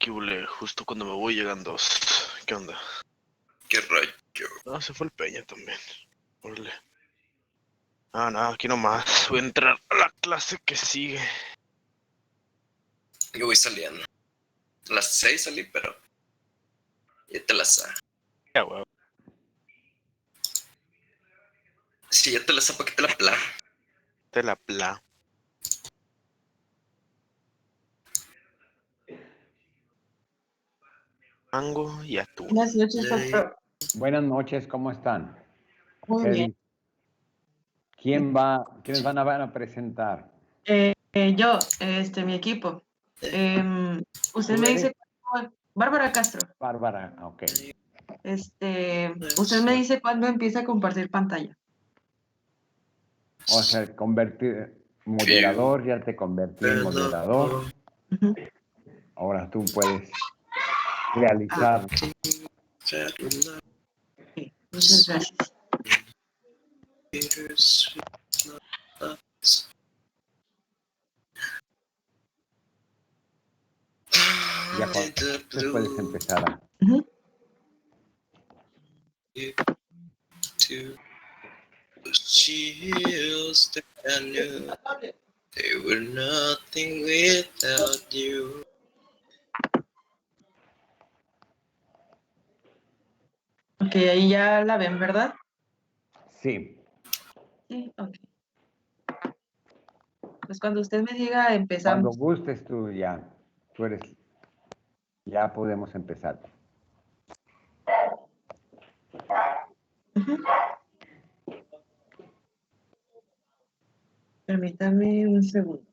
¿Qué huele? Justo cuando me voy llegan dos. ¿Qué onda? ¿Qué rayo? No, se fue el Peña también. Órale. No, aquí nomás. Voy a entrar a la clase que sigue. Yo voy saliendo. A las 6 salí, pero ya te las sa. Ya, huevo. Sí, ya te las sa, ¿para qué te la pla? Te la pla. Mango y atún. Buenas noches, doctor. Buenas noches, ¿cómo están? Muy bien. ¿Quiénes van a presentar? Yo, mi equipo. Usted me dice, Bárbara Castro, Bárbara, ok. usted me dice cuándo empieza a compartir pantalla. O sea, convertir moderador, ya te convertí en moderador. Ujú. Ahora tú puedes realizar. Ok, muchas gracias. Ya entonces puedes empezar a. Ujú. Chills that I knew they were nothing without you. Ok, ahí ya la ven, ¿verdad? Sí, Sí, ok. Pues cuando usted me diga, cuando empezamos. gustes tú ya podemos empezar. Ujú. Permítame un segundo.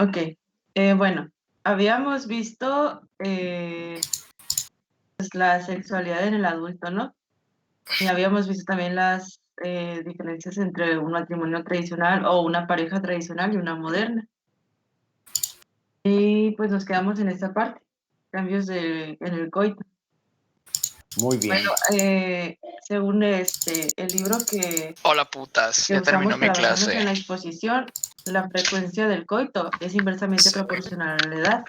Ok, bueno, habíamos visto pues, la sexualidad en el adulto, ¿no? Y habíamos visto también las diferencias entre un matrimonio tradicional o una pareja tradicional y una moderna. Y pues nos quedamos en esta parte, cambios en el coito. Muy bien. Bueno, según el libro que Hola putas, ya terminó usamos mi para basarnos en la clase. exposición, la frecuencia del coito es inversamente proporcional a la edad.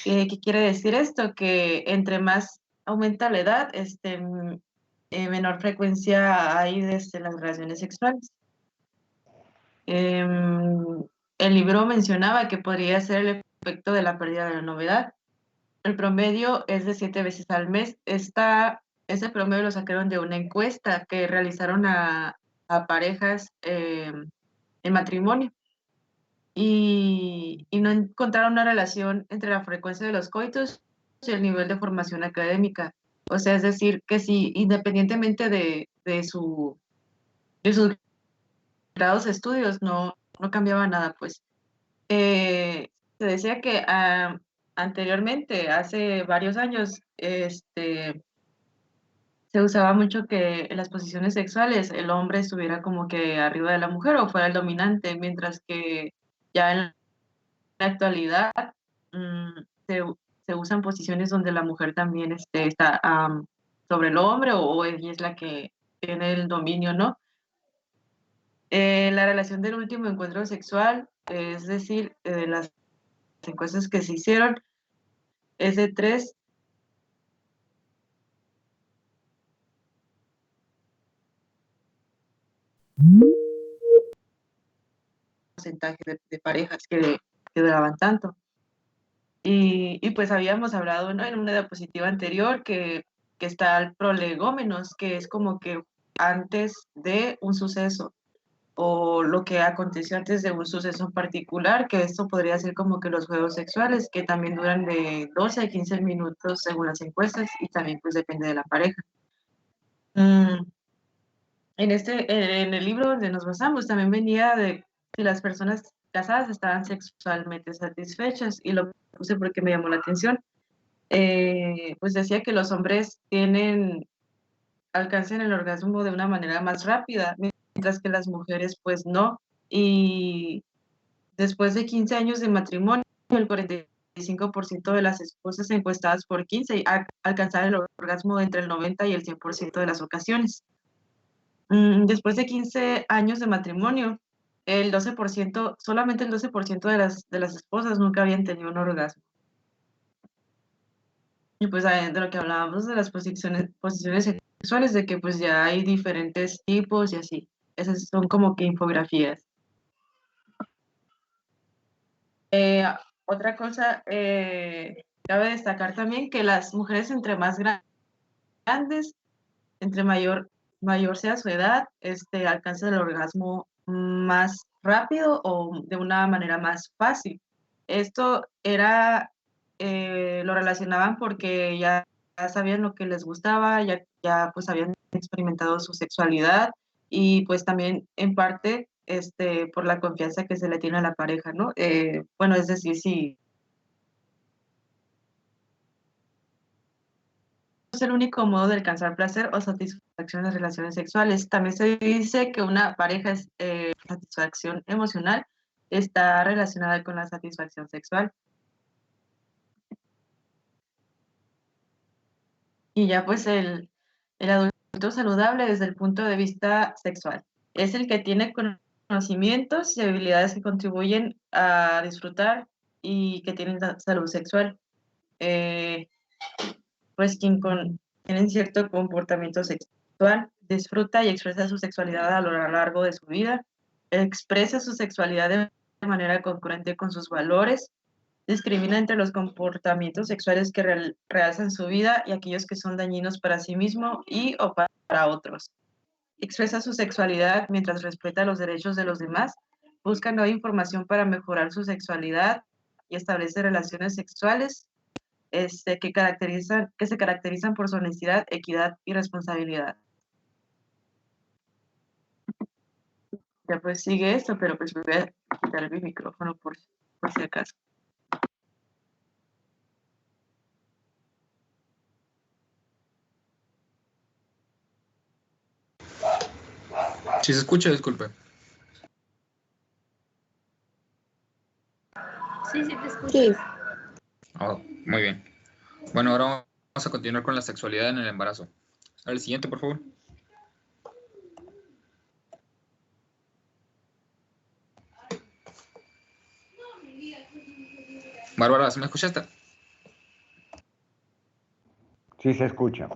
¿Qué quiere decir esto? Que entre más aumenta la edad, menor frecuencia hay desde las relaciones sexuales. El libro mencionaba que podría ser el efecto de la pérdida de la novedad. El promedio es de 7 veces al mes. Ese promedio lo sacaron de una encuesta que realizaron a parejas en matrimonio y no encontraron una relación entre la frecuencia de los coitos y el nivel de formación académica. O sea, es decir, que si independientemente de sus grados de estudios no cambiaba nada, pues. Se decía que anteriormente, hace varios años, se usaba mucho que en las posiciones sexuales el hombre estuviera como que arriba de la mujer o fuera el dominante, mientras que ya en la actualidad mm, se, se usan posiciones donde la mujer también está sobre el hombre o ella es la que tiene el dominio, ¿no? La relación del último encuentro sexual, es decir, de las encuestas que se hicieron, es de 3 porcentaje de parejas que duraban tanto. Y pues habíamos hablado, ¿no? En una diapositiva anterior que está el prolegómenos, que es como que antes de un suceso o lo que aconteció antes de un suceso en particular, que esto podría ser como que los juegos sexuales, que también duran de 12 a 15 minutos según las encuestas y también pues depende de la pareja. En el libro donde nos basamos también venía de si las personas casadas estaban sexualmente satisfechas y lo puse porque me llamó la atención. Pues decía que los hombres alcanzan el orgasmo de una manera más rápida, mientras que las mujeres pues no. Y después de 15 años de matrimonio, el 45% de las esposas encuestadas por 15 alcanzaron el orgasmo entre el 90 y el 100% de las ocasiones. Después de 15 años de matrimonio, el 12%, solamente el 12% de las esposas nunca habían tenido un orgasmo. Y pues de lo que hablábamos de las posiciones sexuales, de que pues ya hay diferentes tipos y así. Esas son como que infografías. Otra cosa, cabe destacar también que las mujeres entre más grandes, entre mayor sea su edad, alcanzan el orgasmo más rápido o de una manera más fácil. Esto era, lo relacionaban porque ya sabían lo que les gustaba, ya pues habían experimentado su sexualidad y pues también en parte por la confianza que se le tiene a la pareja, ¿no? Bueno, es decir, si es el único modo de alcanzar placer o satisfacción en las relaciones sexuales. También se dice que una pareja es satisfacción emocional está relacionada con la satisfacción sexual. Y ya pues el adulto saludable desde el punto de vista sexual es el que tiene conocimientos y habilidades que contribuyen a disfrutar y que tienen salud sexual. Pues tienen cierto comportamiento sexual, disfruta y expresa su sexualidad a lo largo de su vida, expresa su sexualidad de manera concurrente con sus valores, discrimina entre los comportamientos sexuales que realzan su vida y aquellos que son dañinos para sí mismo y o para otros. Expresa su sexualidad mientras respeta los derechos de los demás, busca nueva información para mejorar su sexualidad y establece relaciones sexuales que se caracterizan por su honestidad, equidad y responsabilidad. Ya pues sigue esto, pero pues voy a quitar mi micrófono por si acaso. Si se escucha, disculpe. Sí, sí te escucho. Oh, muy bien. Bueno, ahora vamos a continuar con la sexualidad en el embarazo. Al siguiente, por favor. Bárbara, ¿se me escuchaste? Sí, se escucha.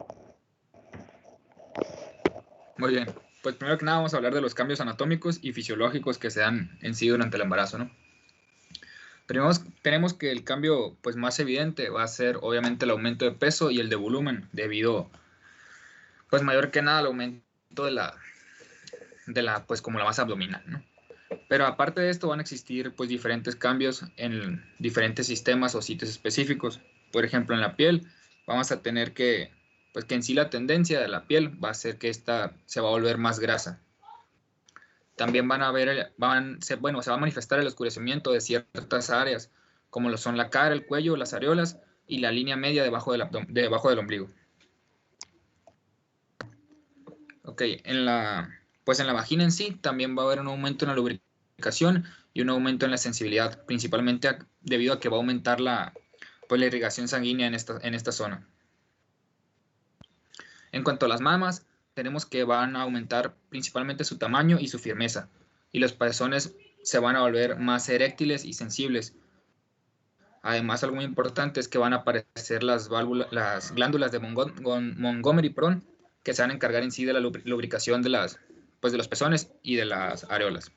Muy bien. Pues primero que nada vamos a hablar de los cambios anatómicos y fisiológicos que se dan en sí durante el embarazo, ¿no? Primero tenemos que el cambio pues, más evidente va a ser obviamente el aumento de peso y el de volumen debido, pues mayor que nada al aumento de la pues como la masa abdominal, ¿no? Pero aparte de esto van a existir pues diferentes cambios en diferentes sistemas o sitios específicos. Por ejemplo, en la piel vamos a tener que, pues que en sí la tendencia de la piel va a ser que esta se va a volver más grasa. También se va a manifestar el oscurecimiento de ciertas áreas, como lo son la cara, el cuello, las areolas y la línea media debajo del ombligo. Ok, en la vagina en sí también va a haber un aumento en la lubricación y un aumento en la sensibilidad, principalmente debido a que va a aumentar la irrigación sanguínea en esta zona. En cuanto a las mamas, tenemos que van a aumentar principalmente su tamaño y su firmeza, y los pezones se van a volver más eréctiles y sensibles. Además, algo muy importante es que van a aparecer las glándulas de Montgomery, que se van a encargar en sí de la lubricación de los pezones y de las areolas.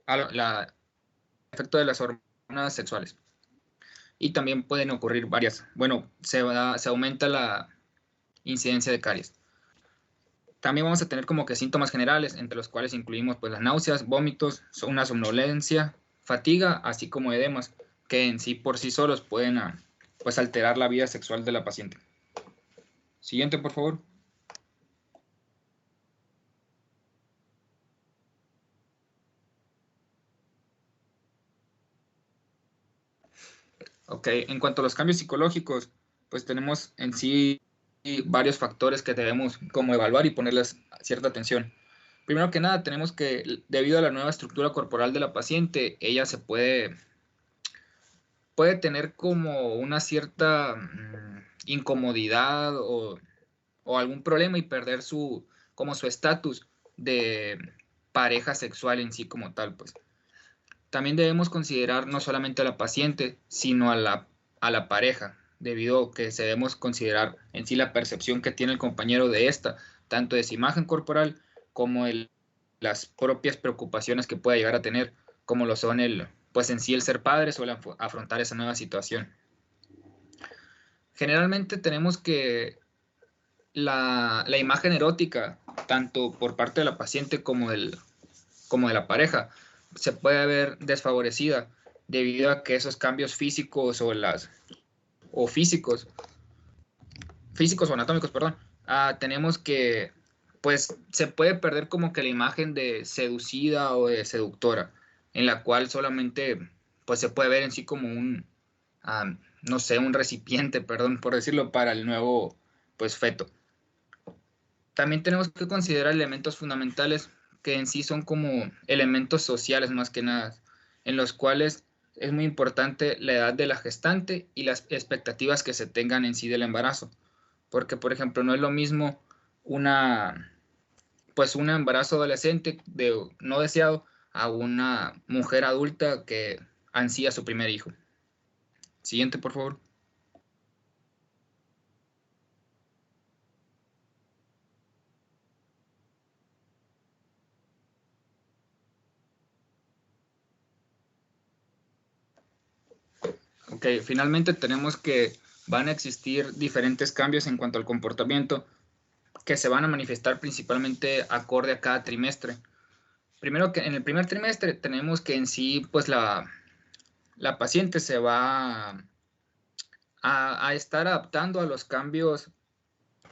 El efecto de las hormonas sexuales. Y también pueden ocurrir varias. Bueno, se aumenta la incidencia de caries. También vamos a tener como que síntomas generales, entre los cuales incluimos pues las náuseas, vómitos, una somnolencia, fatiga, así como edemas, que en sí por sí solos pueden pues alterar la vida sexual de la paciente. Siguiente, por favor. Ok, en cuanto a los cambios psicológicos, pues tenemos en sí varios factores que debemos como evaluar y ponerles cierta atención. Primero que nada, tenemos que, debido a la nueva estructura corporal de la paciente, ella se puede tener como una cierta incomodidad o algún problema y perder como su estatus de pareja sexual en sí como tal, pues. También debemos considerar no solamente a la paciente, sino a la pareja, debido a que debemos considerar en sí la percepción que tiene el compañero de esta, tanto de su imagen corporal como las propias preocupaciones que pueda llegar a tener, como lo son pues en sí el ser padres o el afrontar esa nueva situación. Generalmente tenemos que la imagen erótica, tanto por parte de la paciente como de la pareja, se puede ver desfavorecida debido a que esos cambios físicos o físicos o anatómicos, perdón, tenemos que, pues se puede perder como que la imagen de seducida o de seductora, en la cual solamente pues se puede ver en sí como no sé, un recipiente, perdón por decirlo, para el nuevo pues feto. También tenemos que considerar elementos fundamentales que en sí son como elementos sociales más que nada, en los cuales es muy importante la edad de la gestante y las expectativas que se tengan en sí del embarazo. Porque, por ejemplo, no es lo mismo pues un embarazo adolescente no deseado a una mujer adulta que ansía su primer hijo. Siguiente, por favor. Ok, finalmente tenemos que van a existir diferentes cambios en cuanto al comportamiento que se van a manifestar principalmente acorde a cada trimestre. Primero que en el primer trimestre tenemos que en sí, pues la paciente se va a estar adaptando a los cambios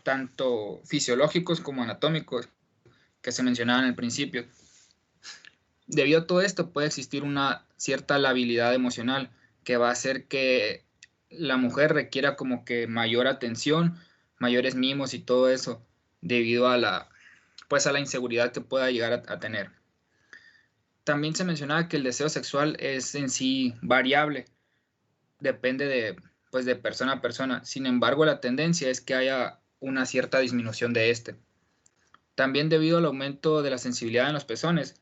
tanto fisiológicos como anatómicos que se mencionaban al principio. Debido a todo esto puede existir una cierta labilidad emocional que va a hacer que la mujer requiera como que mayor atención, mayores mimos y todo eso debido a la inseguridad que pueda llegar a tener. También se mencionaba que el deseo sexual es en sí variable, depende de persona a persona. Sin embargo, la tendencia es que haya una cierta disminución de este. También debido al aumento de la sensibilidad en los pezones,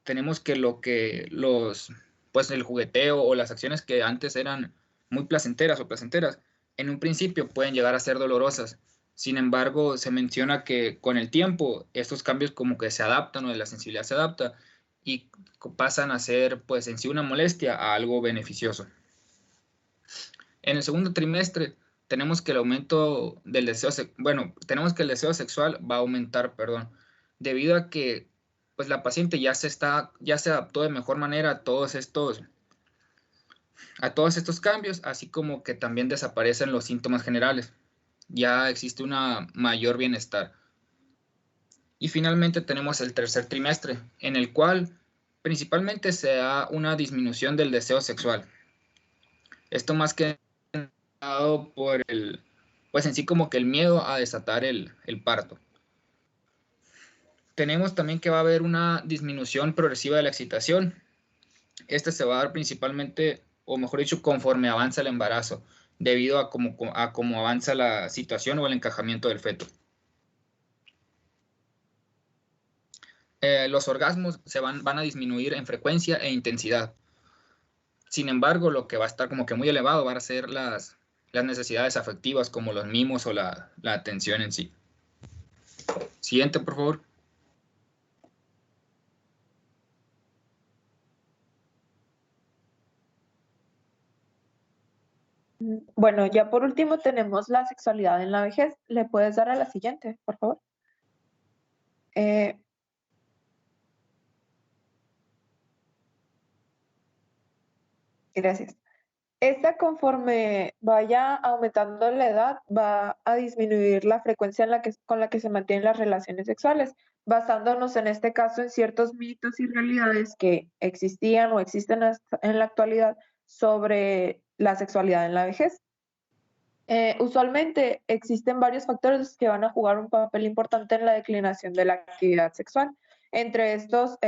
tenemos que el jugueteo o las acciones que antes eran muy placenteras en un principio pueden llegar a ser dolorosas. Sin embargo, se menciona que con el tiempo estos cambios como que se adaptan o la sensibilidad se adapta y pasan a ser pues en sí una molestia a algo beneficioso. En el segundo trimestre tenemos que el aumento del tenemos que el deseo sexual va a aumentar, debido a que pues la paciente ya se adaptó de mejor manera a todos estos cambios, así como que también desaparecen los síntomas generales. Ya existe una mayor bienestar. Y finalmente tenemos el tercer trimestre, en el cual principalmente se da una disminución del deseo sexual. Esto más que dado por pues en sí como que el miedo a desatar el parto. Tenemos también que va a haber una disminución progresiva de la excitación. Este se va a dar principalmente, o mejor dicho, conforme avanza el embarazo, debido a cómo avanza la situación o el encajamiento del feto. Los orgasmos van a disminuir en frecuencia e intensidad. Sin embargo, lo que va a estar como que muy elevado van a ser las necesidades afectivas, como los mimos o la atención en sí. Siguiente, por favor. Bueno, ya por último tenemos la sexualidad en la vejez. ¿Le puedes dar a la siguiente, por favor? Gracias. Esta, conforme vaya aumentando la edad, va a disminuir la frecuencia con la que se mantienen las relaciones sexuales, basándonos en este caso en ciertos mitos y realidades que existían o existen en la actualidad sobre la sexualidad en la vejez. Usualmente existen varios factores que van a jugar un papel importante en la declinación de la actividad sexual. Entre estos,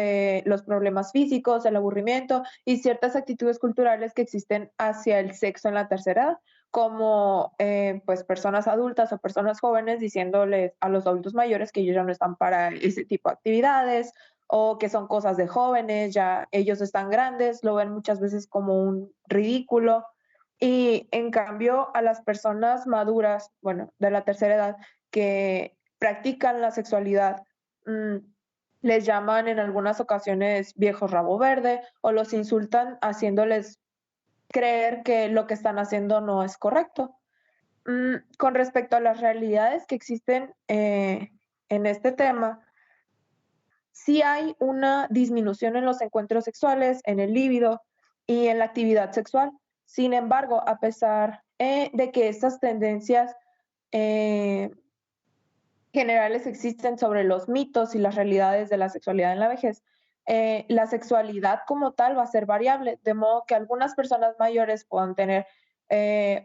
los problemas físicos, el aburrimiento y ciertas actitudes culturales que existen hacia el sexo en la tercera edad, como pues personas adultas o personas jóvenes diciéndoles a los adultos mayores que ellos ya no están para ese tipo de actividades o que son cosas de jóvenes, ya ellos están grandes, lo ven muchas veces como un ridículo. Y en cambio a las personas maduras, bueno, de la tercera edad, que practican la sexualidad, les llaman en algunas ocasiones viejos rabo verde o los insultan haciéndoles creer que lo que están haciendo no es correcto. Con respecto a las realidades que existen en este tema, sí hay una disminución en los encuentros sexuales, en el líbido y en la actividad sexual. Sin embargo, a pesar de que estas tendencias generales existen sobre los mitos y las realidades de la sexualidad en la vejez, la sexualidad como tal va a ser variable, de modo que algunas personas mayores puedan tener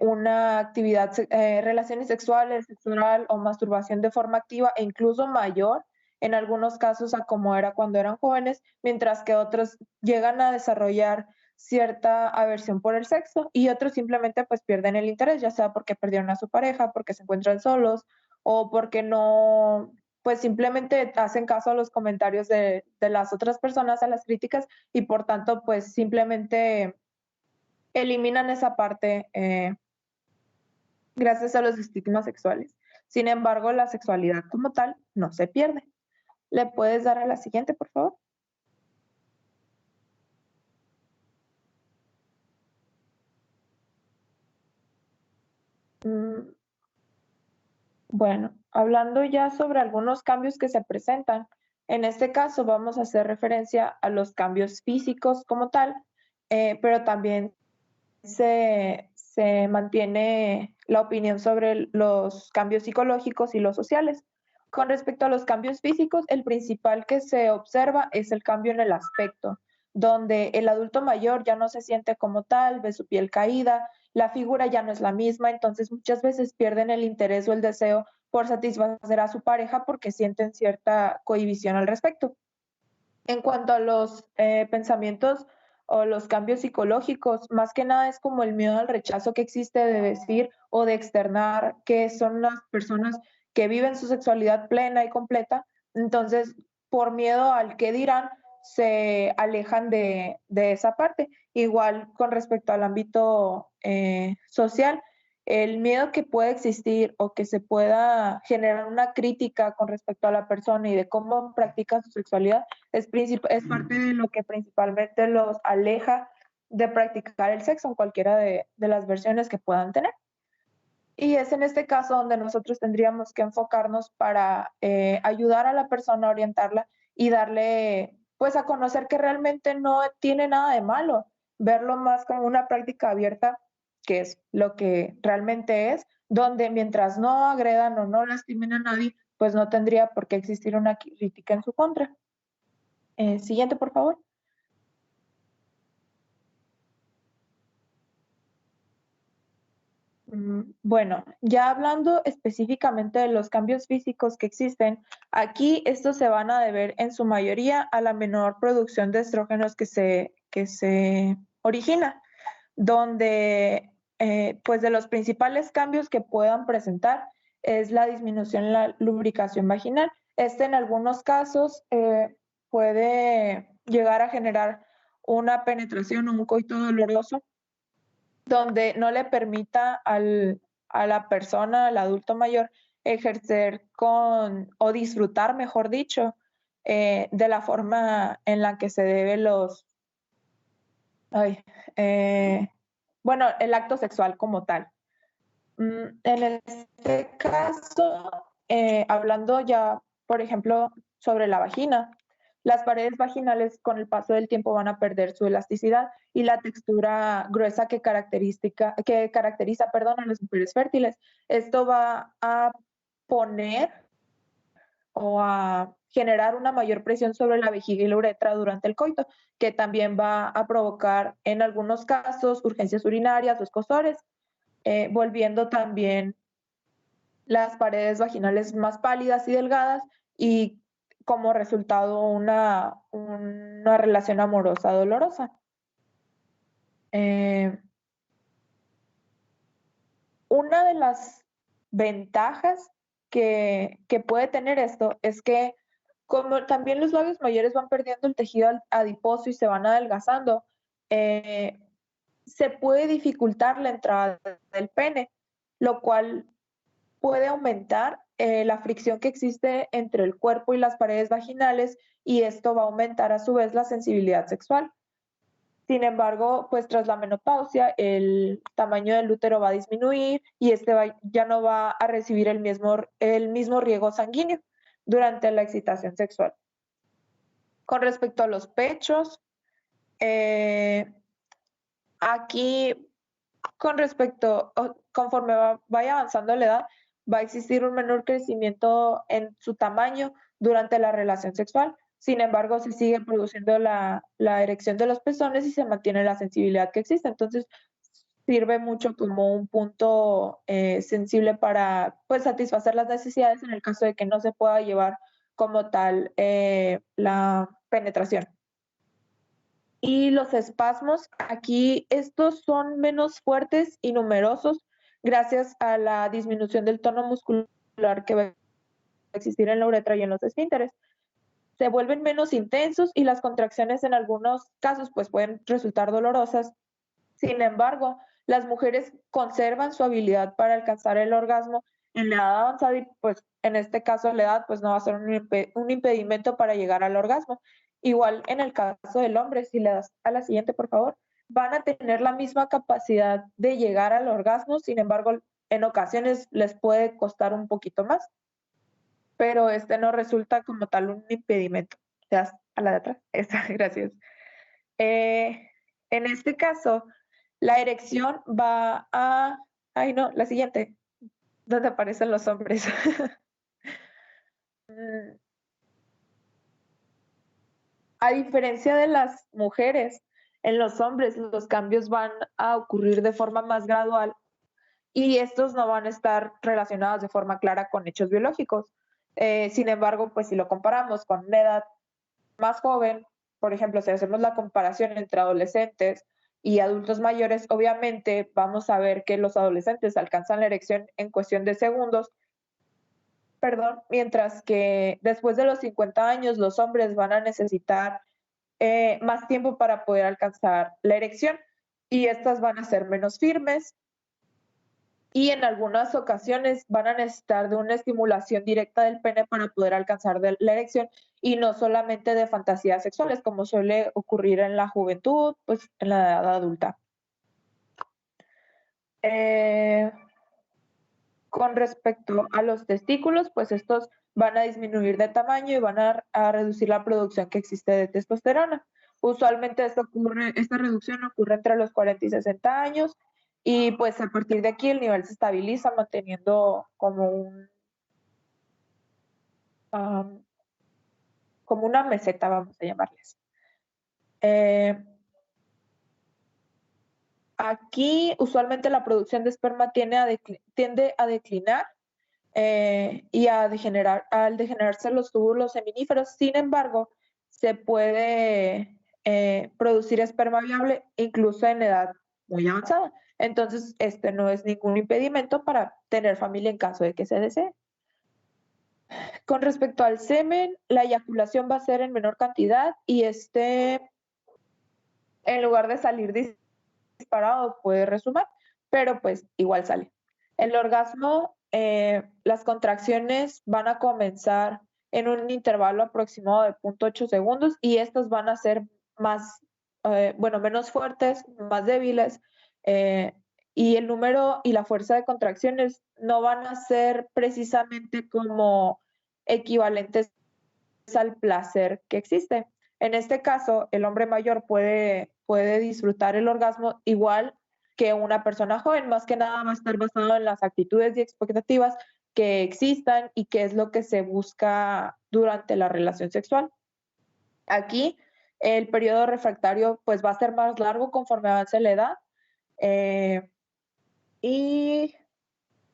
una actividad, relaciones sexuales, sexual o masturbación de forma activa e incluso mayor en algunos casos a como era cuando eran jóvenes, mientras que otros llegan a desarrollar cierta aversión por el sexo y otros simplemente pues pierden el interés, ya sea porque perdieron a su pareja, porque se encuentran solos o porque no, pues simplemente hacen caso a los comentarios de las otras personas, a las críticas y por tanto pues simplemente eliminan esa parte gracias a los estigmas sexuales. Sin embargo, la sexualidad como tal no se pierde. ¿Le puedes dar a la siguiente, por favor? Bueno, hablando ya sobre algunos cambios que se presentan, en este caso vamos a hacer referencia a los cambios físicos como tal, pero también se mantiene la opinión sobre los cambios psicológicos y los sociales. Con respecto a los cambios físicos, el principal que se observa es el cambio en el aspecto, donde el adulto mayor ya no se siente como tal, ve su piel caída, la figura ya no es la misma, entonces muchas veces pierden el interés o el deseo por satisfacer a su pareja porque sienten cierta cohibición al respecto. En cuanto a los pensamientos o los cambios psicológicos, más que nada es como el miedo al rechazo que existe de decir o de externar que son las personas que viven su sexualidad plena y completa. Entonces, por miedo al qué dirán, se alejan de esa parte. Igual con respecto al ámbito social, el miedo que puede existir o que se pueda generar una crítica con respecto a la persona y de cómo practica su sexualidad es parte de lo que principalmente los aleja de practicar el sexo en cualquiera de las versiones que puedan tener. Y es en este caso donde nosotros tendríamos que enfocarnos para ayudar a la persona a orientarla y darle pues a conocer que realmente no tiene nada de malo, verlo más como una práctica abierta, que es lo que realmente es, donde mientras no agredan o no lastimen a nadie, pues no tendría por qué existir una crítica en su contra. Siguiente, por favor. Bueno, ya hablando específicamente de los cambios físicos que existen, aquí estos se van a deber en su mayoría a la menor producción de estrógenos que se origina, donde pues de los principales cambios que puedan presentar es la disminución en la lubricación vaginal. Este en algunos casos puede llegar a generar una penetración o un coito doloroso donde no le permita a la persona, al adulto mayor, ejercer o disfrutar, mejor dicho, de la forma en la que se debe el acto sexual como tal. En este caso, hablando ya, por ejemplo, sobre la vagina, Las paredes vaginales con el paso del tiempo van a perder su elasticidad y la textura gruesa que caracteriza, a las mujeres fértiles. Esto va a poner o a generar una mayor presión sobre la vejiga y la uretra durante el coito, que también va a provocar en algunos casos urgencias urinarias o escozores, volviendo también las paredes vaginales más pálidas y delgadas y como resultado una relación amorosa dolorosa. Una de las ventajas que puede tener esto es que como también los labios mayores van perdiendo el tejido adiposo y se van adelgazando, se puede dificultar la entrada del pene, lo cual puede aumentar la fricción que existe entre el cuerpo y las paredes vaginales y esto va a aumentar a su vez la sensibilidad sexual. Sin embargo, pues tras la menopausia, el tamaño del útero va a disminuir y ya no va a recibir el mismo riego sanguíneo durante la excitación sexual. Con respecto a los pechos, aquí, conforme vaya avanzando la edad, va a existir un menor crecimiento en su tamaño durante la relación sexual. Sin embargo, se sigue produciendo la erección de los pezones y se mantiene la sensibilidad que existe. Entonces, sirve mucho como un punto sensible para pues, satisfacer las necesidades en el caso de que no se pueda llevar como tal la penetración. Y los espasmos, aquí estos son menos fuertes y numerosos gracias a la disminución del tono muscular que va a existir en la uretra y en los esfínteres. Se vuelven menos intensos y las contracciones en algunos casos pues pueden resultar dolorosas. Sin embargo, las mujeres conservan su habilidad para alcanzar el orgasmo en la edad avanzada y pues en este caso la edad pues no va a ser un impedimento para llegar al orgasmo. Igual en el caso del hombre, si le das a la siguiente por favor, van a tener la misma capacidad de llegar al orgasmo, sin embargo en ocasiones les puede costar un poquito más, pero este no resulta como tal un impedimento. ¿Te das a la de atrás? Gracias. En este caso, la erección va a... Ay, no, la siguiente, donde aparecen los hombres. A diferencia de las mujeres, en los hombres los cambios van a ocurrir de forma más gradual y estos no van a estar relacionados de forma clara con hechos biológicos. Sin embargo, pues si lo comparamos con una edad más joven, por ejemplo, si hacemos la comparación entre adolescentes y adultos mayores, obviamente vamos a ver que los adolescentes alcanzan la erección en cuestión de segundos, mientras que después de los 50 años los hombres van a necesitar más tiempo para poder alcanzar la erección y estas van a ser menos firmes y en algunas ocasiones van a necesitar de una estimulación directa del pene para poder alcanzar la erección y no solamente de fantasías sexuales como suele ocurrir en la juventud, pues en la edad adulta. Con respecto a los testículos, pues estos van a disminuir de tamaño y van a reducir la producción que existe de testosterona. Usualmente esta reducción ocurre entre los 40 y 60 años y pues a partir de aquí el nivel se estabiliza manteniendo como una meseta, vamos a llamarles. Aquí usualmente la producción de esperma tiende a declinar y al degenerarse los túbulos seminíferos. Sin embargo, se puede producir esperma viable incluso en edad muy avanzada. Entonces, este no es ningún impedimento para tener familia en caso de que se desee. Con respecto al semen, la eyaculación va a ser en menor cantidad y en lugar de salir disparado, puede resumar, pero pues igual sale. El orgasmo, las contracciones van a comenzar en un intervalo aproximado de 0.8 segundos y estas van a ser menos fuertes, más débiles y el número y la fuerza de contracciones no van a ser precisamente como equivalentes al placer que existe. En este caso, el hombre mayor puede disfrutar el orgasmo igual que una persona joven. Más que nada va a estar basado en las actitudes y expectativas que existan y qué es lo que se busca durante la relación sexual. Aquí el periodo refractario pues va a ser más largo conforme avance la edad, y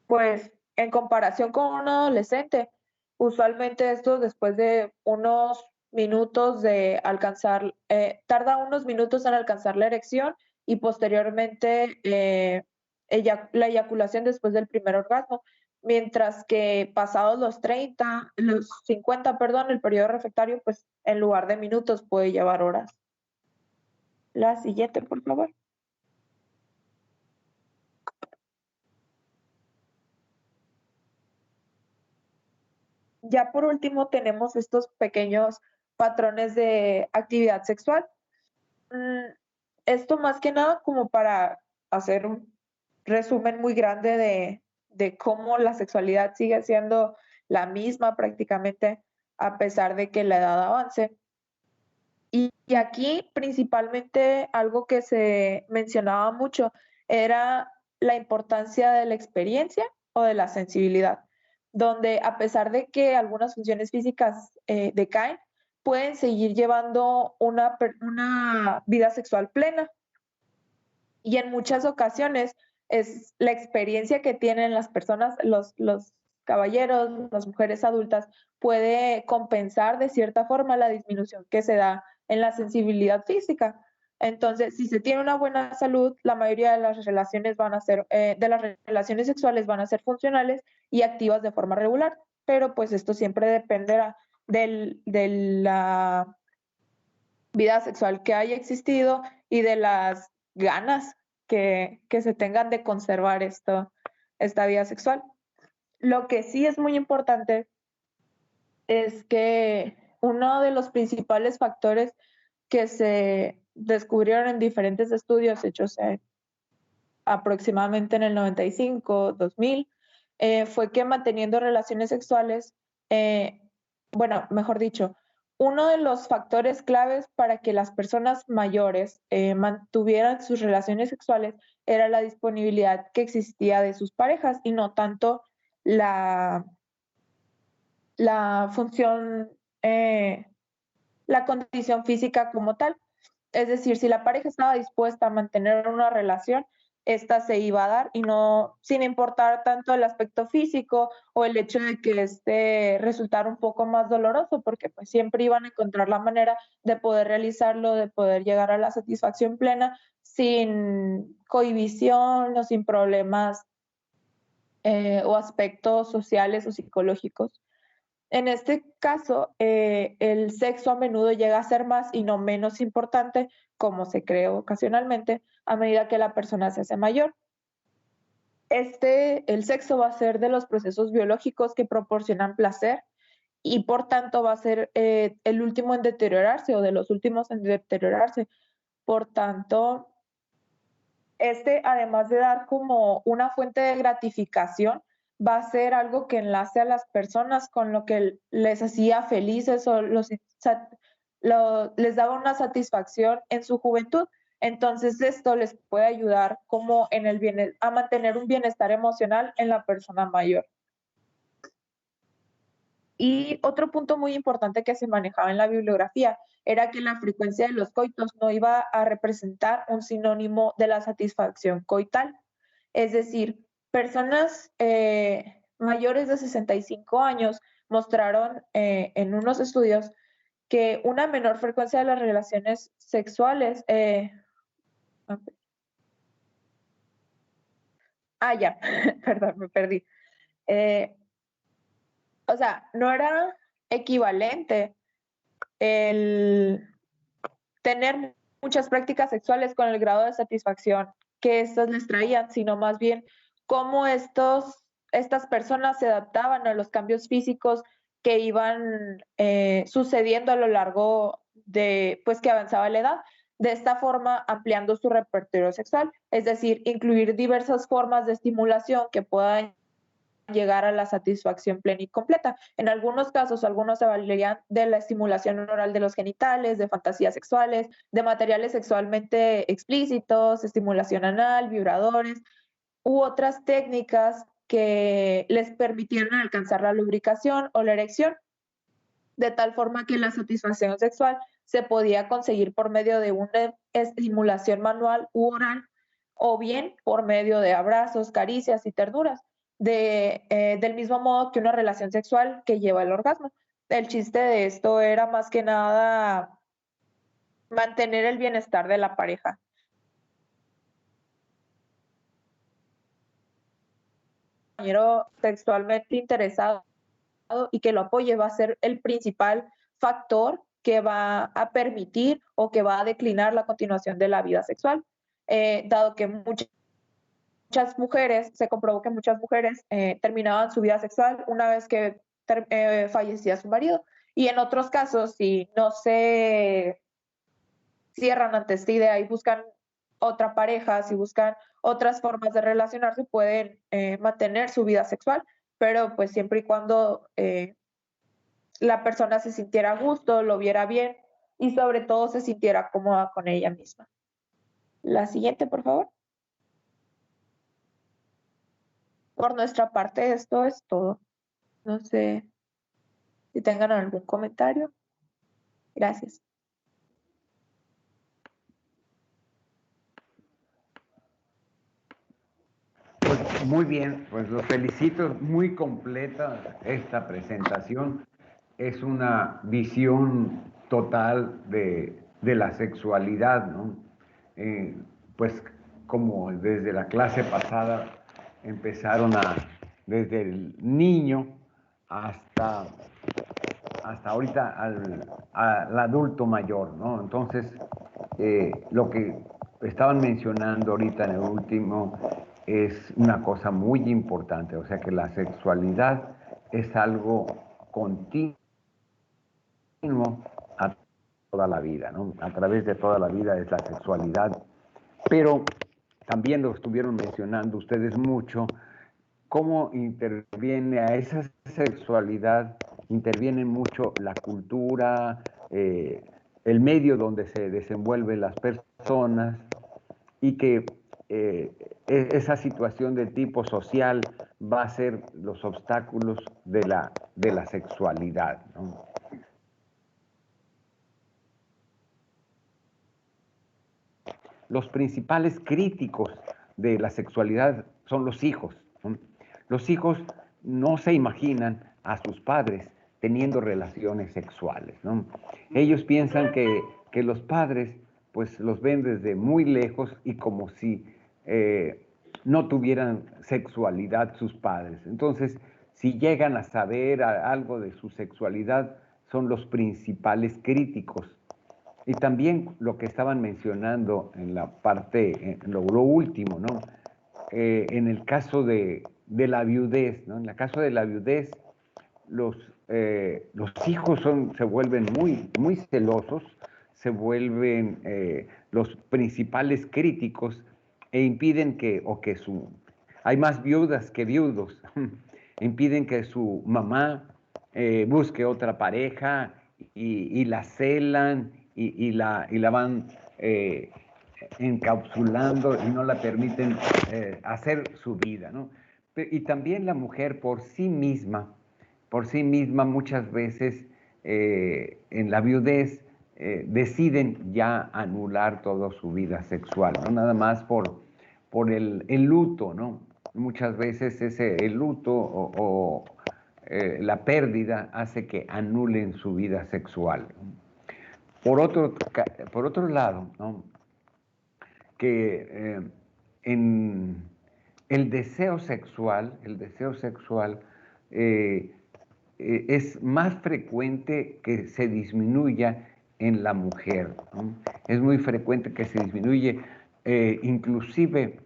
pues en comparación con un adolescente, usualmente esto después de unos minutos de alcanzar, tarda unos minutos en alcanzar la erección y posteriormente la eyaculación después del primer orgasmo, mientras que pasados los 50, perdón, el periodo refractario, pues en lugar de minutos puede llevar horas. La siguiente, por favor. Ya por último tenemos estos pequeños patrones de actividad sexual. Esto más que nada como para hacer un resumen muy grande de cómo la sexualidad sigue siendo la misma prácticamente a pesar de que la edad avance. Y aquí principalmente algo que se mencionaba mucho era la importancia de la experiencia o de la sensibilidad, donde a pesar de que algunas funciones físicas decaen, pueden seguir llevando una vida sexual plena. Y en muchas ocasiones es la experiencia que tienen las personas, los caballeros, las mujeres adultas, puede compensar de cierta forma la disminución que se da en la sensibilidad física. Entonces, si se tiene una buena salud, la mayoría de las relaciones relaciones sexuales van a ser funcionales y activas de forma regular, pero pues esto siempre dependerá de la vida sexual que haya existido y de las ganas que se tengan de conservar esta vida sexual. Lo que sí es muy importante es que uno de los principales factores que se descubrieron en diferentes estudios hechos aproximadamente en el 95, 2000, fue que manteniendo relaciones sexuales, mejor dicho, uno de los factores claves para que las personas mayores mantuvieran sus relaciones sexuales era la disponibilidad que existía de sus parejas y no tanto la función, la condición física como tal. Es decir, si la pareja estaba dispuesta a mantener una relación, esta se iba a dar y no, sin importar tanto el aspecto físico o el hecho de que resultara un poco más doloroso, porque pues siempre iban a encontrar la manera de poder realizarlo, de poder llegar a la satisfacción plena sin cohibición o sin problemas o aspectos sociales o psicológicos. En este caso, el sexo a menudo llega a ser más y no menos importante, como se cree ocasionalmente, a medida que la persona se hace mayor. El sexo va a ser de los procesos biológicos que proporcionan placer y por tanto va a ser el último en deteriorarse o de los últimos en deteriorarse. Por tanto, además de dar como una fuente de gratificación, va a ser algo que enlace a las personas con lo que les hacía felices o les daba una satisfacción en su juventud. Entonces esto les puede ayudar como a mantener un bienestar emocional en la persona mayor. Y otro punto muy importante que se manejaba en la bibliografía era que la frecuencia de los coitos no iba a representar un sinónimo de la satisfacción coital. Es decir, personas mayores de 65 años mostraron en unos estudios que una menor frecuencia de las relaciones sexuales... perdón, me perdí. O sea, no era equivalente el tener muchas prácticas sexuales con el grado de satisfacción que estas les traían, sino más bien cómo estas personas se adaptaban a los cambios físicos que iban sucediendo a lo largo de, pues, que avanzaba la edad. De esta forma, ampliando su repertorio sexual, es decir, incluir diversas formas de estimulación que puedan llegar a la satisfacción plena y completa. En algunos casos, algunos se valerían de la estimulación oral de los genitales, de fantasías sexuales, de materiales sexualmente explícitos, estimulación anal, vibradores, u otras técnicas que les permitieran alcanzar la lubricación o la erección, de tal forma que la satisfacción sexual se podía conseguir por medio de una estimulación manual u oral, o bien por medio de abrazos, caricias y ternuras, del mismo modo que una relación sexual que lleva al orgasmo. El chiste de esto era más que nada mantener el bienestar de la pareja. Compañero sexualmente interesado y que lo apoye va a ser el principal factor que va a permitir o que va a declinar la continuación de la vida sexual, dado que muchas mujeres, se comprobó que muchas mujeres terminaban su vida sexual una vez que fallecía su marido, y en otros casos, si no se cierran ante esta idea y buscan otra pareja, si buscan otras formas de relacionarse, pueden mantener su vida sexual, pero pues siempre y cuando la persona se sintiera a gusto, lo viera bien y sobre todo se sintiera cómoda con ella misma. La siguiente, por favor. Por nuestra parte, esto es todo. No sé si tengan algún comentario. Gracias. Pues muy bien, pues los felicito, muy completa esta presentación. Es una visión total de la sexualidad, ¿no? Pues como desde la clase pasada empezaron desde el niño hasta ahorita al adulto mayor, ¿no? Entonces, lo que estaban mencionando ahorita en el último es una cosa muy importante, o sea que la sexualidad es algo continuo a toda la vida, ¿no? A través de toda la vida es la sexualidad, pero también lo estuvieron mencionando ustedes mucho, cómo interviene a esa sexualidad, interviene mucho la cultura, el medio donde se desenvuelven las personas, y que esa situación de tipo social va a ser los obstáculos de la sexualidad, ¿no? Los principales críticos de la sexualidad son los hijos, ¿no? Los hijos no se imaginan a sus padres teniendo relaciones sexuales, ¿no? Ellos piensan que los padres pues los ven desde muy lejos y como si no tuvieran sexualidad sus padres. Entonces, si llegan a saber algo de su sexualidad, son los principales críticos. Y también lo que estaban mencionando en la parte, en lo último, ¿no? En el caso de la viudez, ¿no? En el caso de la viudez, los hijos se vuelven muy celosos, se vuelven los principales críticos e impiden hay más viudas que viudos, impiden que su mamá busque otra pareja y la celan y la van encapsulando y no la permiten hacer su vida, ¿no? Y también la mujer por sí misma muchas veces en la viudez deciden ya anular toda su vida sexual, no nada más por el luto, ¿no? Muchas veces el luto o la pérdida hace que anulen su vida sexual. Por otro lado, ¿no? Que en el deseo sexual es más frecuente que se disminuya en la mujer, ¿no? Es muy frecuente que se disminuye, inclusive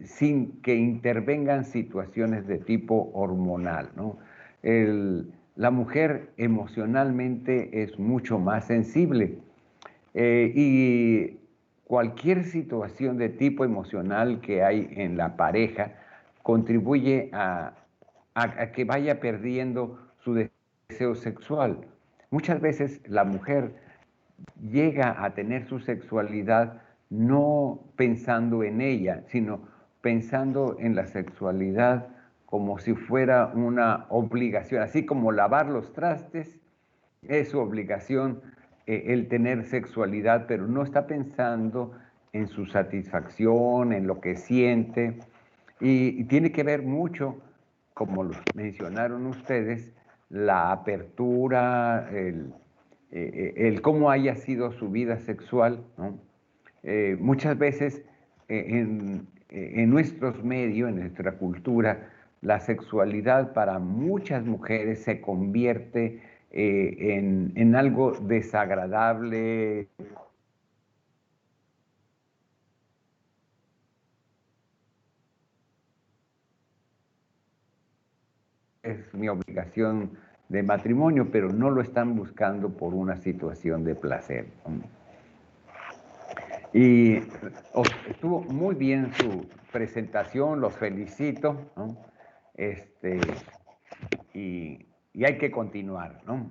sin que intervengan situaciones de tipo hormonal, ¿no? La mujer emocionalmente es mucho más sensible y cualquier situación de tipo emocional que hay en la pareja contribuye a que vaya perdiendo su deseo sexual. Muchas veces la mujer llega a tener su sexualidad no pensando en ella, sino pensando en la sexualidad como si fuera una obligación, así como lavar los trastes es su obligación el tener sexualidad, pero no está pensando en su satisfacción, en lo que siente, y tiene que ver mucho, como lo mencionaron ustedes, la apertura, el cómo haya sido su vida sexual, ¿no? Muchas veces en nuestros medios, en nuestra cultura, la sexualidad para muchas mujeres se convierte en algo desagradable. Es mi obligación de matrimonio, pero no lo están buscando por una situación de placer. Y estuvo muy bien su presentación, los felicito, ¿no? Y hay que continuar, ¿no?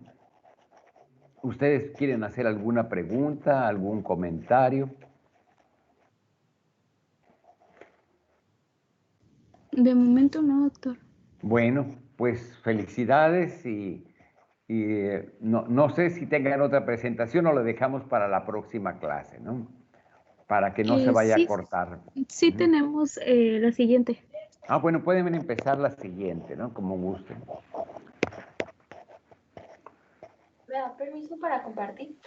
¿Ustedes quieren hacer alguna pregunta, algún comentario? De momento no, doctor. Bueno, pues felicidades y no sé si tengan otra presentación o lo dejamos para la próxima clase, ¿no? Para que no se vaya a Sí, cortar. sí tenemos la siguiente. Ah, bueno, pueden empezar la siguiente, ¿no? Como gusten. ¿Me da permiso para compartir?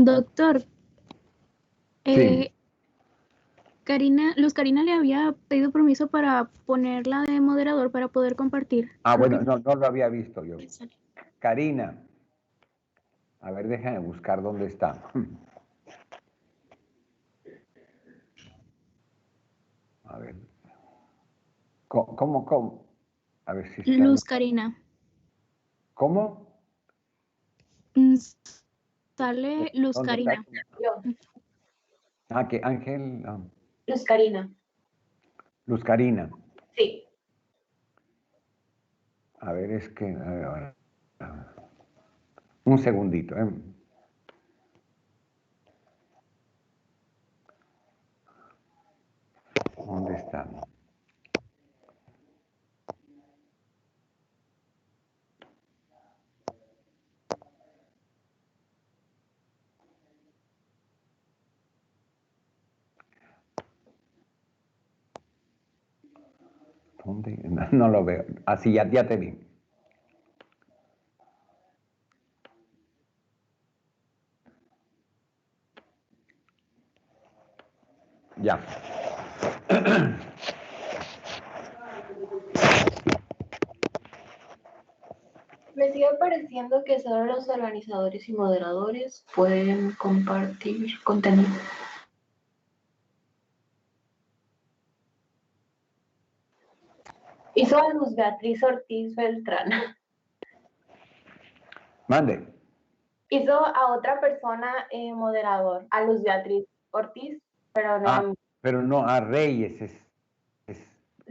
Doctor, Sí. Luz Karina le había pedido permiso para ponerla de moderador para poder compartir. Ah, Creo bueno, que no lo había visto yo. me sale. Karina. A ver, déjame buscar dónde está. A ver. ¿Cómo? A ver si está. Luz Karina. ¿Cómo? Mm, Sale Luz ¿Dónde está? Karina. Yo, Ah, que Ángel. Luz Karina. Luz Karina. Sí. A ver, es que. A ver. Un segundito, ¿eh? ¿Dónde está? ¿Dónde? No lo veo. Así, ya te vi. Ya. Me sigue pareciendo que solo los organizadores y moderadores pueden compartir contenido. Hizo a Luz Beatriz Ortiz Beltrán. Mande. Hizo a otra persona moderador, a Luz Beatriz Ortiz, pero no a Ah, mí. pero no, a Reyes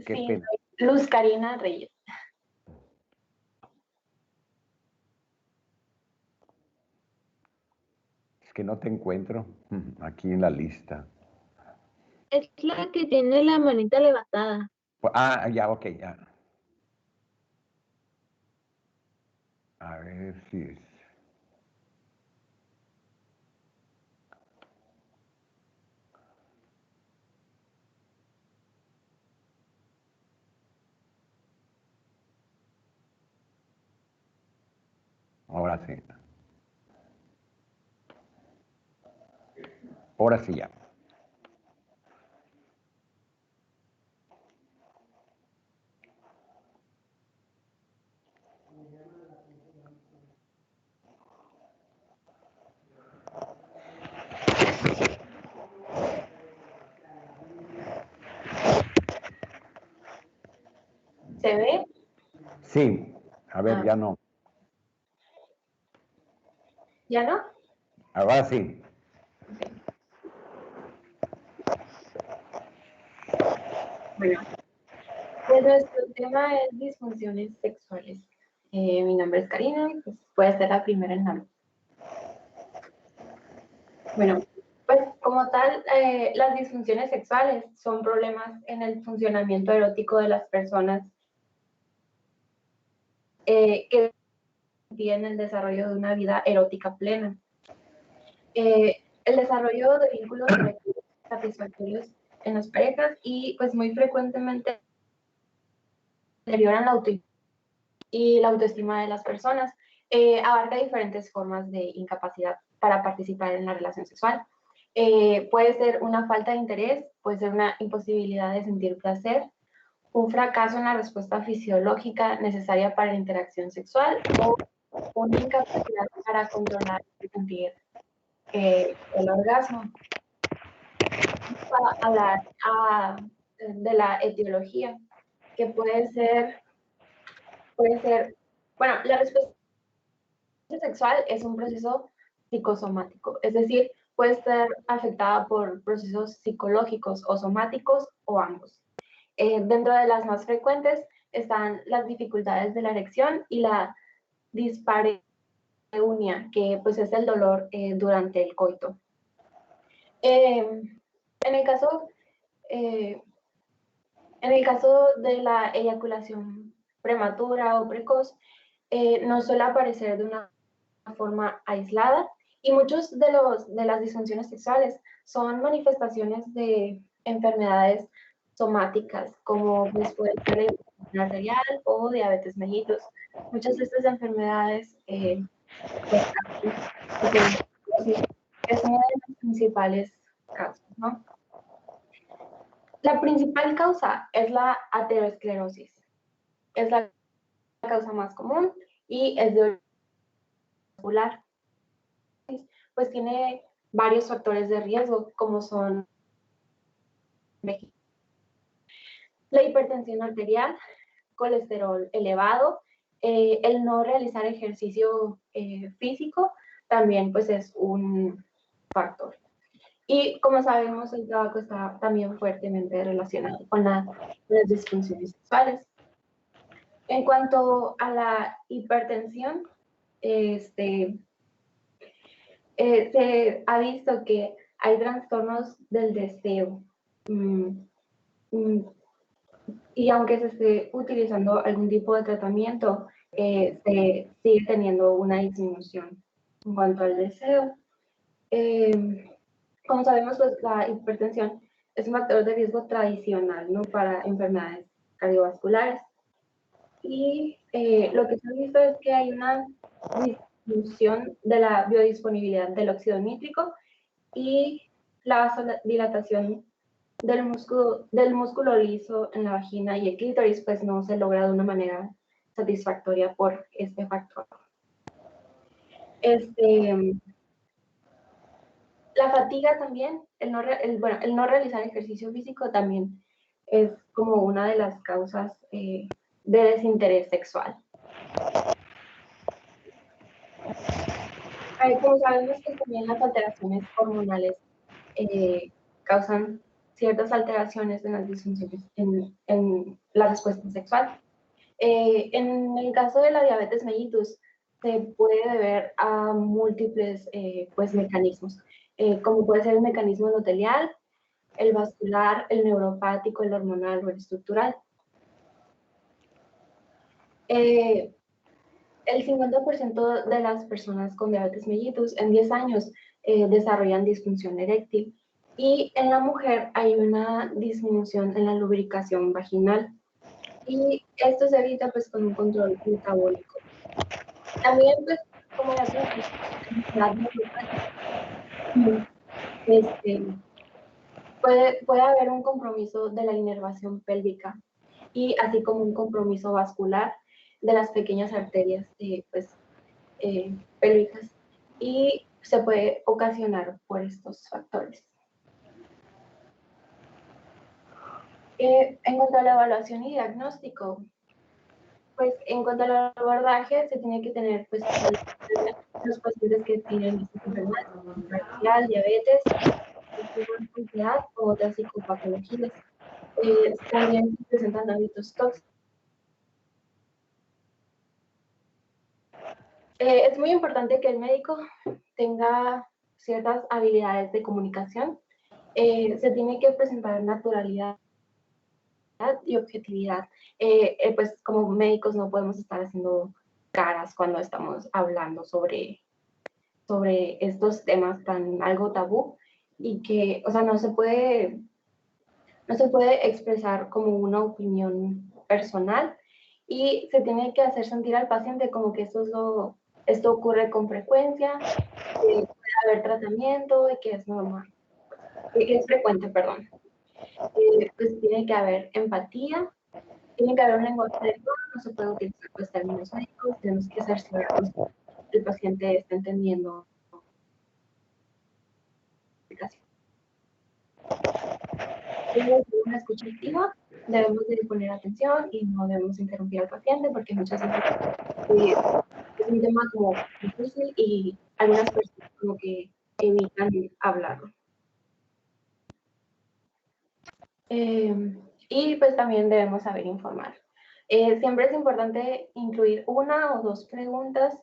qué Sí, pena. Luz Karina Reyes. Es que no te encuentro aquí en la lista. Es la que tiene la manita levantada. Ah, ya, ok, ya. A ver si es. Ahora sí. Ahora sí ya. ¿Se ve? Sí. A ver, ya no. ¿Ya no? Ahora sí. Bueno, pues nuestro tema es disfunciones sexuales. Mi nombre es Karina, y pues voy a ser la primera en hablar. Bueno, pues como tal, las disfunciones sexuales son problemas en el funcionamiento erótico de las personas que impiden el desarrollo de una vida erótica plena. El desarrollo de vínculos eróticos satisfactorios en las parejas y pues muy frecuentemente deterioran la autoestima de las personas. Abarca diferentes formas de incapacidad para participar en la relación sexual. Puede ser una falta de interés, puede ser una imposibilidad de sentir placer, un fracaso en la respuesta fisiológica necesaria para la interacción sexual o una incapacidad para controlar y sentir el orgasmo. Vamos a hablar de la etiología, que puede ser, bueno, la respuesta sexual es un proceso psicosomático, es decir, puede estar afectada por procesos psicológicos o somáticos o ambos. Dentro de las más frecuentes están las dificultades de la erección y la dispareunia, que pues es el dolor durante el coito. En el caso de la eyaculación prematura o precoz, no suele aparecer de una forma aislada y muchos de las disfunciones sexuales son manifestaciones de enfermedades somáticas, como pues, puede ser la hipertensión arterial o diabetes mellitus. Muchas de estas enfermedades pues, es una de las principales causas, ¿no? La principal causa es la aterosclerosis. Es la causa más común y es de origen vascular. Pues tiene varios factores de riesgo, como son la hipertensión arterial, colesterol elevado, el no realizar ejercicio físico también pues es un factor. Y como sabemos, el tabaco está también fuertemente relacionado con las disfunciones sexuales. En cuanto a la hipertensión, se ha visto que hay trastornos del deseo. Y aunque se esté utilizando algún tipo de tratamiento, se sigue teniendo una disminución en cuanto al deseo. Como sabemos, pues, la hipertensión es un factor de riesgo tradicional, ¿no?, para enfermedades cardiovasculares. Y lo que se ha visto es que hay una disminución de la biodisponibilidad del óxido nítrico y la vasodilatación del músculo liso en la vagina y el clítoris, pues no se logra de una manera satisfactoria por este factor. La fatiga también, el no realizar ejercicio físico también es como una de las causas de desinterés sexual. Como sabemos que también las alteraciones hormonales causan ciertas alteraciones en las disfunciones en la respuesta sexual. En el caso de la diabetes mellitus, se puede deber a múltiples pues, mecanismos, como puede ser el mecanismo endotelial, el vascular, el neuropático, el hormonal o el estructural. El 50% de las personas con diabetes mellitus en 10 años desarrollan disfunción eréctil. Y en la mujer hay una disminución en la lubricación vaginal. Y esto se evita pues con un control metabólico. También pues como ya sabes, este, puede haber un compromiso de la inervación pélvica y así como un compromiso vascular de las pequeñas arterias pélvicas y se puede ocasionar por estos factores. En cuanto a la evaluación y diagnóstico, pues en cuanto al abordaje se tiene que tener pues los pacientes que tienen estas enfermedades, hipertensión, diabetes, ansiedad o otras psicopatologías. También se presentan hábitos tóxicos. Es muy importante que el médico tenga ciertas habilidades de comunicación. Se tiene que presentar naturalidad y objetividad. Pues como médicos no podemos estar haciendo caras cuando estamos hablando sobre estos temas tan algo tabú y que, o sea, no se puede expresar como una opinión personal y se tiene que hacer sentir al paciente como que esto ocurre con frecuencia, que puede haber tratamiento y que es normal, que es frecuente, perdón. Pues tiene que haber empatía, tiene que haber un lenguaje adecuado, no se puede utilizar pues términos médicos, tenemos que cerciorarnos que el paciente está entendiendo la explicación. Una escucha activa, debemos de poner atención y no debemos interrumpir al paciente porque muchas veces es un tema como difícil y algunas personas como que evitan hablarlo. Y pues también debemos saber informar. Siempre es importante incluir una o dos preguntas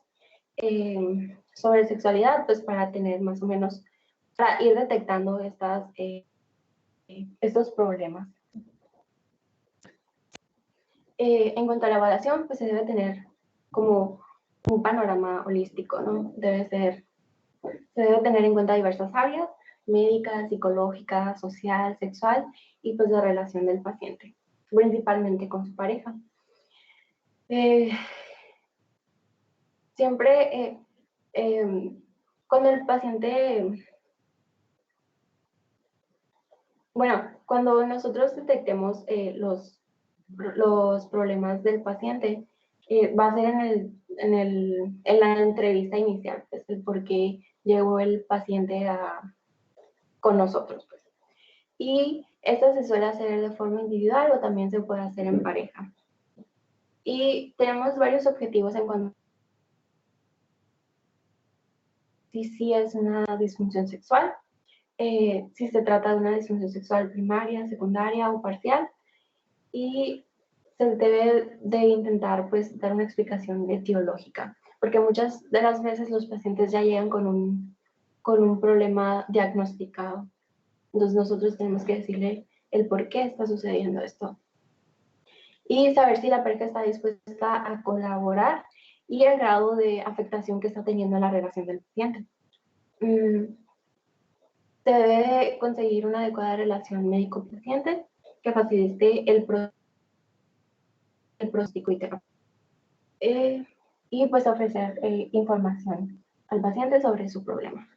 sobre sexualidad, pues para tener más o menos, para ir detectando estos problemas. En cuanto a la evaluación, pues se debe tener como un panorama holístico, ¿no? Se debe tener en cuenta diversas áreas, médica, psicológica, social, sexual y pues la relación del paciente, principalmente con su pareja. Siempre cuando el paciente, bueno, cuando nosotros detectemos los problemas del paciente, va a ser en la entrevista inicial, pues, el por qué llegó el paciente con nosotros. Pues. Y esto se suele hacer de forma individual o también se puede hacer en pareja. Y tenemos varios objetivos en cuanto si es una disfunción sexual, si se trata de una disfunción sexual primaria, secundaria o parcial, y se debe de intentar pues dar una explicación etiológica, porque muchas de las veces los pacientes ya llegan con un problema diagnosticado. Entonces nosotros tenemos que decirle el por qué está sucediendo esto. Y saber si la pareja está dispuesta a colaborar y el grado de afectación que está teniendo en la relación del paciente. Se debe conseguir una adecuada relación médico-paciente que facilite el pronóstico y terapia. Y pues ofrecer información al paciente sobre su problema.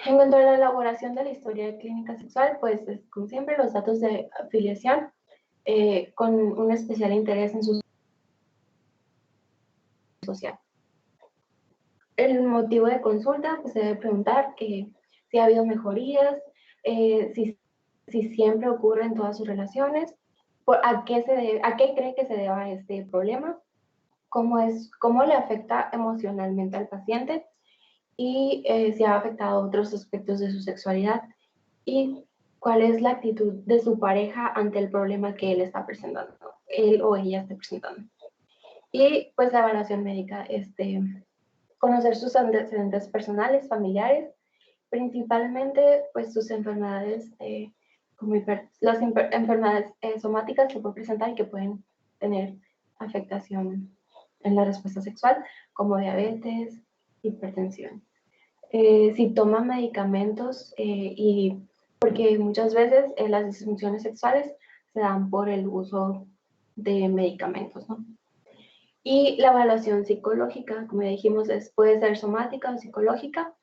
En cuanto a la elaboración de la historia clínica sexual, pues como siempre los datos de afiliación con un especial interés en su social. El motivo de consulta, pues se debe preguntar que si ha habido mejorías, si siempre ocurre en todas sus relaciones, a qué cree que se deba este problema, cómo le afecta emocionalmente al paciente y si ha afectado otros aspectos de su sexualidad y cuál es la actitud de su pareja ante el problema que él está presentando, él o ella está presentando. Y pues la evaluación médica, conocer sus antecedentes personales, familiares, principalmente pues sus enfermedades, como las enfermedades somáticas que pueden presentar y que pueden tener afectación en la respuesta sexual, como diabetes, hipertensión. Si toman medicamentos y porque muchas veces las disfunciones sexuales se dan por el uso de medicamentos, ¿no? Y la evaluación psicológica, como ya dijimos, puede ser somática o psicológica,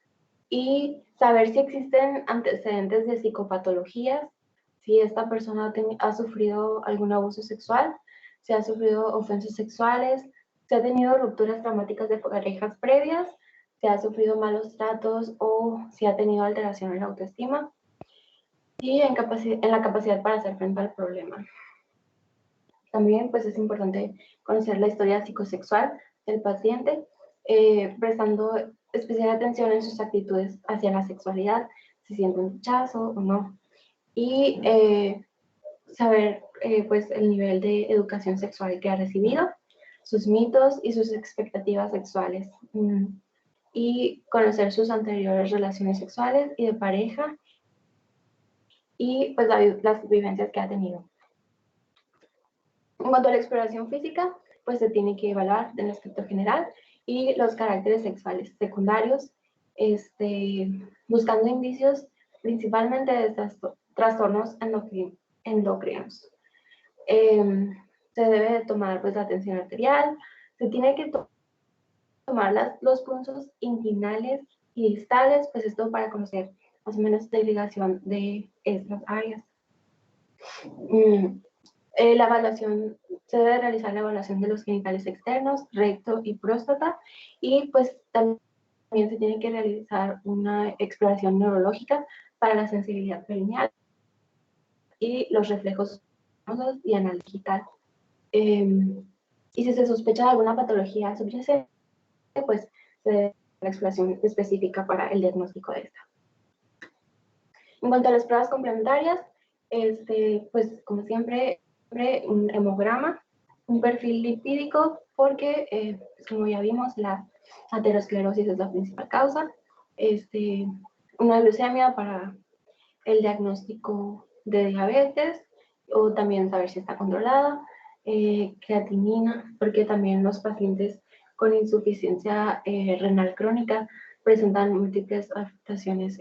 y saber si existen antecedentes de psicopatologías, si esta persona ha sufrido algún abuso sexual, si ha sufrido ofensas sexuales, si ha tenido rupturas traumáticas de parejas previas, si ha sufrido malos tratos o si ha tenido alteración en la autoestima, y en la capacidad para hacer frente al problema. También pues es importante conocer la historia psicosexual del paciente, prestando especial atención en sus actitudes hacia la sexualidad, si siente un rechazo o no. Y saber pues el nivel de educación sexual que ha recibido, sus mitos y sus expectativas sexuales. Y conocer sus anteriores relaciones sexuales y de pareja, y pues las vivencias que ha tenido. En cuanto a la exploración física, pues se tiene que evaluar el aspecto general y los caracteres sexuales secundarios, buscando indicios principalmente de trastornos endocrinos. Se debe de tomar pues la tensión arterial, se tiene que tomar los puntos inguinales y distales, pues esto para conocer más o menos la irrigación de estas áreas. La evaluación, se debe realizar la evaluación de los genitales externos, recto y próstata, y pues también se tiene que realizar una exploración neurológica para la sensibilidad perineal y los reflejos dianal digital. Y si se sospecha de alguna patología subyacente, pues se debe la exploración específica para el diagnóstico de esta. En cuanto a las pruebas complementarias, pues como siempre, un hemograma, un perfil lipídico, porque como ya vimos, la aterosclerosis es la principal causa, una glucemia para el diagnóstico de diabetes, o también saber si está controlada, creatinina, porque también los pacientes con insuficiencia renal crónica presentan múltiples afectaciones,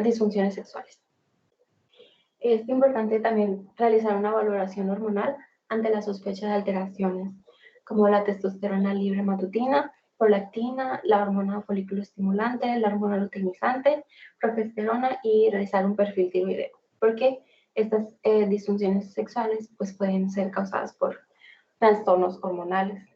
disfunciones sexuales. Es importante también realizar una valoración hormonal ante la sospecha de alteraciones, como la testosterona libre matutina, prolactina, la hormona folículo estimulante, la hormona luteinizante, progesterona, y realizar un perfil tiroideo, porque estas disfunciones sexuales pues, pueden ser causadas por trastornos hormonales.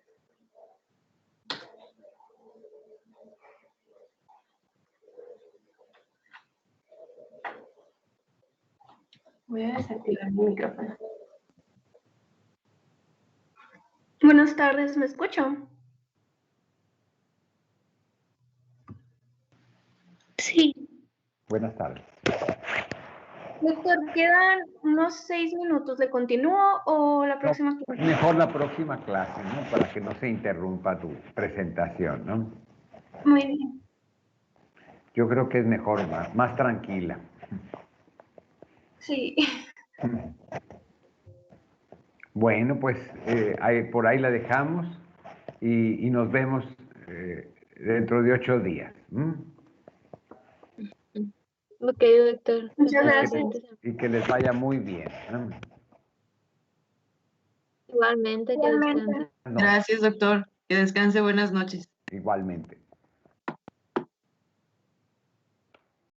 Voy a desactivar mi micrófono. Buenas tardes, ¿me escuchan? Sí. Buenas tardes. Doctor, quedan unos 6 minutos. ¿Le continúo o la próxima clase? Mejor la próxima clase, ¿no? Para que no se interrumpa tu presentación, ¿no? Muy bien. Yo creo que es mejor, más tranquila. Sí. Bueno, pues por ahí la dejamos y nos vemos dentro de 8 días. Ok, doctor. Muchas gracias. Y que les vaya muy bien. Igualmente, que Igualmente. descanse. No, Gracias, doctor. Que descanse. Buenas noches. igualmente.